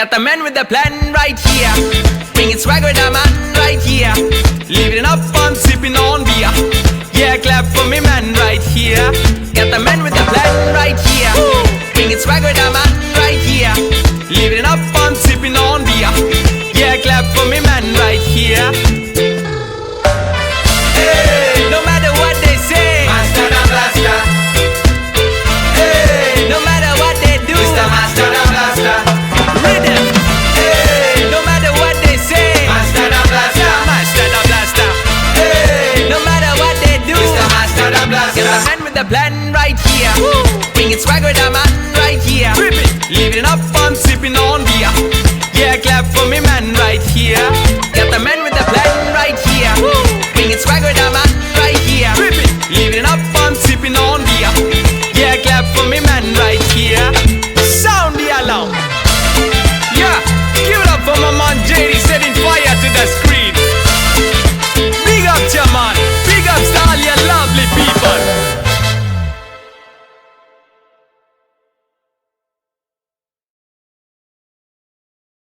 Got the man with the plan right here. Bringing swag with the man right here. Living up, I'm sipping on beer. Yeah, clap for me man right here. Got the man with the plan right here. Bringing swag with the man right here. Living up, I'm sipping on beer. Yeah, clap for me man right here. Hey, no matter what they say, Master the Blaster. hey, no matter what they do, Mr. Master the Blaster. rhythm. Hey, no matter what they say, Master the Blaster. Master the Blaster. Hey, no matter what they do, Mr. Master the get the Blaster. man with the plan right here.